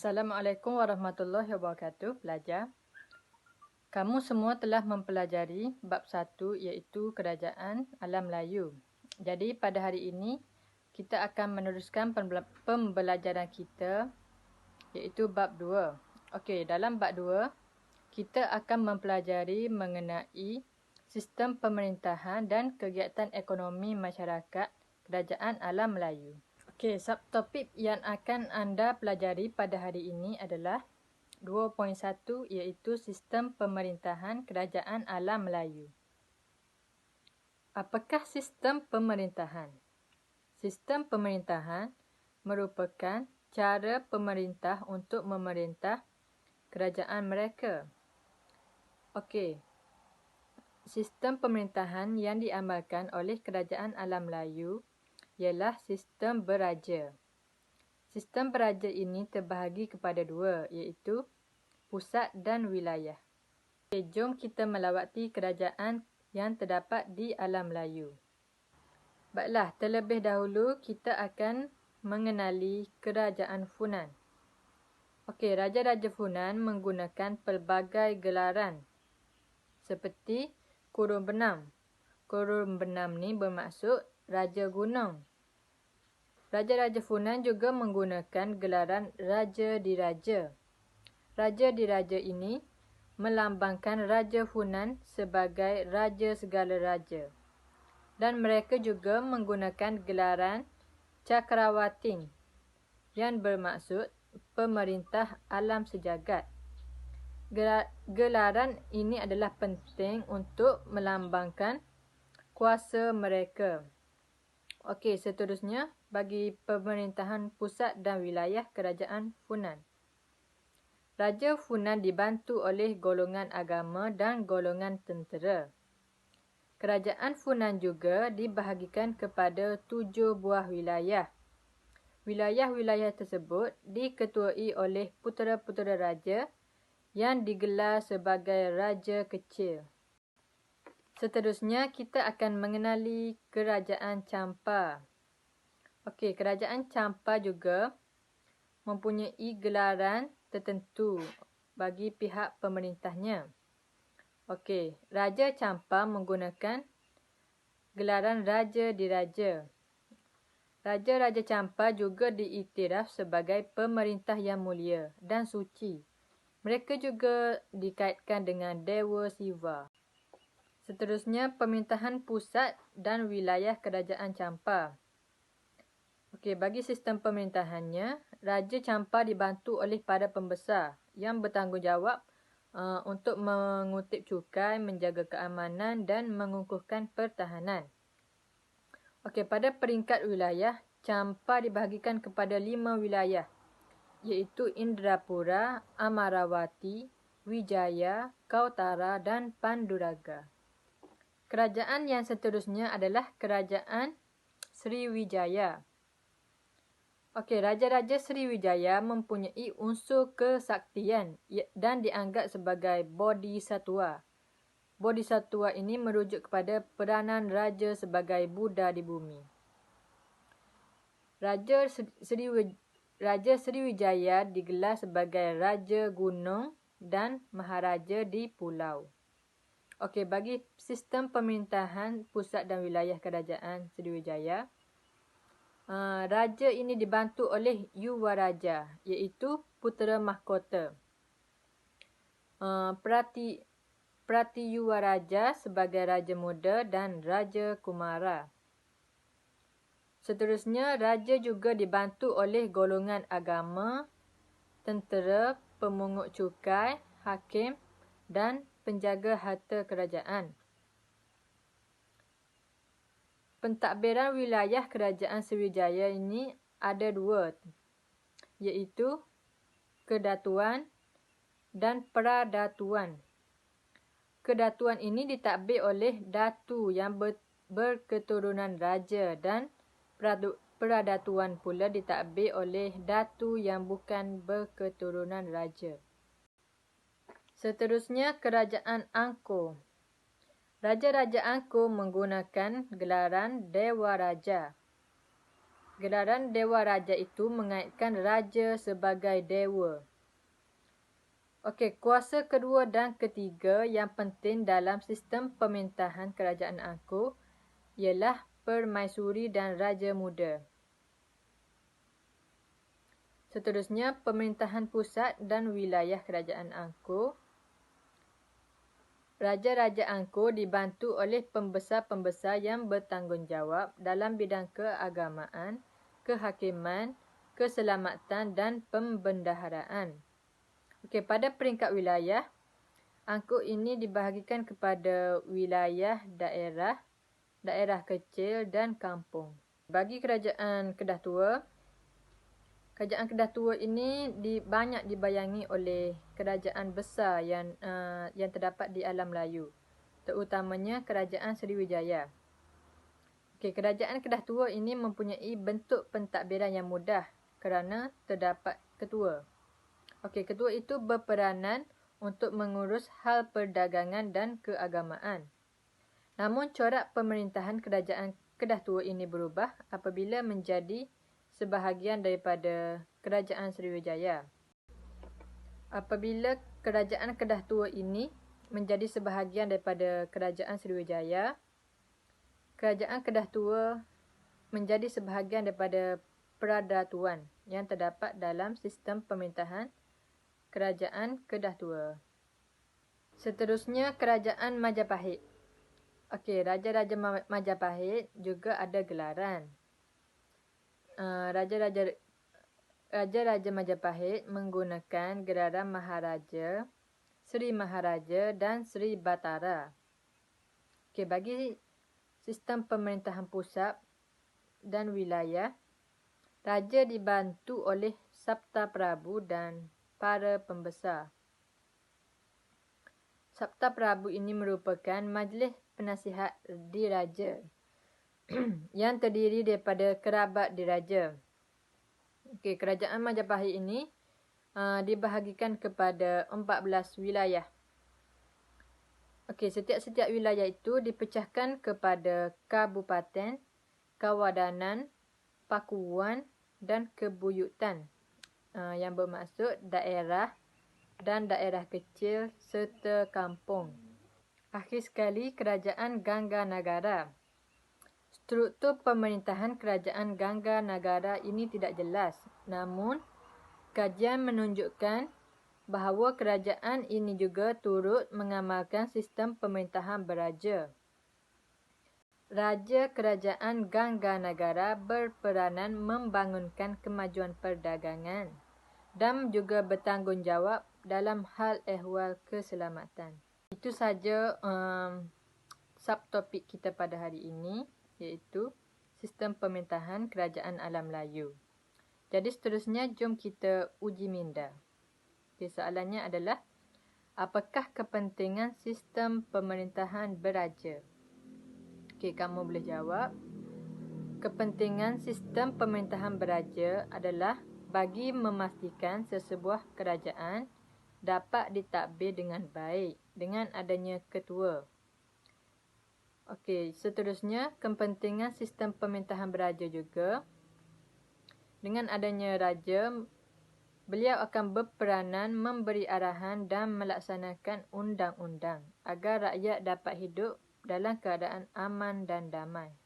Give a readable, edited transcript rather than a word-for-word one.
Assalamualaikum warahmatullahi wabarakatuh, pelajar. Kamu semua telah mempelajari bab 1 iaitu Kerajaan Alam Melayu. Jadi pada hari ini kita akan meneruskan pembelajaran kita iaitu bab 2. Okey, dalam bab 2 kita akan mempelajari mengenai sistem pemerintahan dan kegiatan ekonomi masyarakat Kerajaan Alam Melayu. Okey, subtopik yang akan anda pelajari pada hari ini adalah 2.1 iaitu sistem pemerintahan Kerajaan Alam Melayu. Apakah sistem pemerintahan? Sistem pemerintahan merupakan cara pemerintah untuk memerintah kerajaan mereka. Okey. Sistem pemerintahan yang diamalkan oleh Kerajaan Alam Melayu ialah sistem beraja. Sistem beraja ini terbahagi kepada dua, iaitu pusat dan wilayah. Okay, jom kita melawati kerajaan yang terdapat di Alam Melayu. Baiklah, terlebih dahulu kita akan mengenali Kerajaan Funan. Okey, Raja-Raja Funan menggunakan pelbagai gelaran seperti Kurun Benam. Kurun Benam ni bermaksud Raja Gunung. Raja-Raja Funan juga menggunakan gelaran Raja Diraja. Raja Diraja ini melambangkan Raja Funan sebagai Raja segala raja. Dan mereka juga menggunakan gelaran Cakrawatin yang bermaksud pemerintah alam sejagat. Gelaran ini adalah penting untuk melambangkan kuasa mereka. Okey, seterusnya bagi pemerintahan pusat dan wilayah Kerajaan Funan. Raja Funan dibantu oleh golongan agama dan golongan tentera. Kerajaan Funan juga dibahagikan kepada 7 buah wilayah. Wilayah-wilayah tersebut diketuai oleh putera-putera raja yang digelar sebagai Raja Kecil. Seterusnya kita akan mengenali Kerajaan Champa. Okey, Kerajaan Champa juga mempunyai gelaran tertentu bagi pihak pemerintahnya. Okey, Raja Champa menggunakan gelaran Raja Diraja. Raja-Raja Champa juga diiktiraf sebagai pemerintah yang mulia dan suci. Mereka juga dikaitkan dengan Dewa Siva. Seterusnya, pemerintahan pusat dan wilayah Kerajaan Champa. Okey, bagi sistem pemerintahannya, Raja Champa dibantu oleh para pembesar yang bertanggungjawab untuk mengutip cukai, menjaga keamanan dan mengukuhkan pertahanan. Okey, pada peringkat wilayah, Champa dibahagikan kepada 5 wilayah, iaitu Indrapura, Amarawati, Wijaya, Kautara dan Panduraga. Kerajaan yang seterusnya adalah Kerajaan Sriwijaya. Okey, Raja-Raja Sriwijaya mempunyai unsur kesaktian dan dianggap sebagai bodhisattva. Bodhisattva ini merujuk kepada peranan raja sebagai Buddha di bumi. Raja Sriwijaya digelar sebagai Raja Gunung dan Maharaja di pulau. Okey, bagi sistem pemerintahan pusat dan wilayah Kerajaan Sriwijaya, raja ini dibantu oleh Yuwaraja, iaitu putera mahkota. Pratiyuwaraja sebagai Raja Muda dan Raja Kumara. Seterusnya, raja juga dibantu oleh golongan agama, tentera, pemungut cukai, hakim dan penjaga harta kerajaan. Pentadbiran wilayah Kerajaan Sriwijaya ini ada 2, iaitu Kedatuan dan Pradatuan. Kedatuan ini ditadbir oleh datu yang berketurunan raja dan Pradatuan pula ditadbir oleh datu yang bukan berketurunan raja. Seterusnya, Kerajaan Angkor. Raja-Raja Angkor menggunakan gelaran Dewa Raja. Gelaran Dewa Raja itu mengaitkan raja sebagai dewa. Okey, kuasa kedua dan ketiga yang penting dalam sistem pemerintahan kerajaan Angkor ialah Permaisuri dan Raja Muda. Seterusnya, pemerintahan pusat dan wilayah kerajaan Angkor. Raja-raja Angkor dibantu oleh pembesar-pembesar yang bertanggungjawab dalam bidang keagamaan, kehakiman, keselamatan dan pembendaharaan. Okey, pada peringkat wilayah, Angkor ini dibahagikan kepada wilayah daerah, daerah kecil dan kampung. Bagi kerajaan Kedah Tua, kerajaan Kedah Tua ini banyak dibayangi oleh kerajaan besar yang terdapat di alam Melayu, terutamanya kerajaan Sriwijaya. Okey, kerajaan Kedah Tua ini mempunyai bentuk pentadbiran yang mudah kerana terdapat ketua. Okey, ketua itu berperanan untuk mengurus hal perdagangan dan keagamaan. Namun corak pemerintahan kerajaan Kedah Tua ini berubah apabila menjadi sebahagian daripada kerajaan Sriwijaya. Apabila kerajaan Kedah Tua ini menjadi sebahagian daripada kerajaan Sriwijaya, kerajaan Kedah Tua menjadi sebahagian daripada Perdatuan yang terdapat dalam sistem pemerintahan kerajaan Kedah Tua. Seterusnya, kerajaan Majapahit. Okey, Raja-Raja Majapahit juga ada gelaran. Raja-Raja Majapahit menggunakan gelaran Maharaja, Sri Maharaja dan Sri Batara. Okey, bagi sistem pemerintahan pusat dan wilayah, Raja dibantu oleh Sabta Prabu dan para pembesar. Sabta Prabu ini merupakan majlis penasihat diraja yang terdiri daripada kerabat diraja. Okey, kerajaan Majapahit ini dibahagikan kepada 14 wilayah. Okey, setiap wilayah itu dipecahkan kepada kabupaten, kawadanan, pakuan dan kebuyutan yang bermaksud daerah dan daerah kecil serta kampung. Akhir sekali, kerajaan Gangganagara. Struktur pemerintahan kerajaan Gangganagara ini tidak jelas. Namun, kajian menunjukkan bahawa kerajaan ini juga turut mengamalkan sistem pemerintahan beraja. Raja kerajaan Gangganagara berperanan membangunkan kemajuan perdagangan dan juga bertanggungjawab dalam hal ehwal keselamatan. Itu saja subtopik kita pada hari ini, iaitu sistem pemerintahan kerajaan alam Melayu. Jadi seterusnya, jom kita uji minda. Okay, soalannya adalah, apakah kepentingan sistem pemerintahan beraja? Okay, kamu boleh jawab. Kepentingan sistem pemerintahan beraja adalah bagi memastikan sesebuah kerajaan dapat ditadbir dengan baik dengan adanya ketua. Okey, seterusnya, kepentingan sistem pemerintahan beraja juga, dengan adanya raja, beliau akan berperanan memberi arahan dan melaksanakan undang-undang agar rakyat dapat hidup dalam keadaan aman dan damai.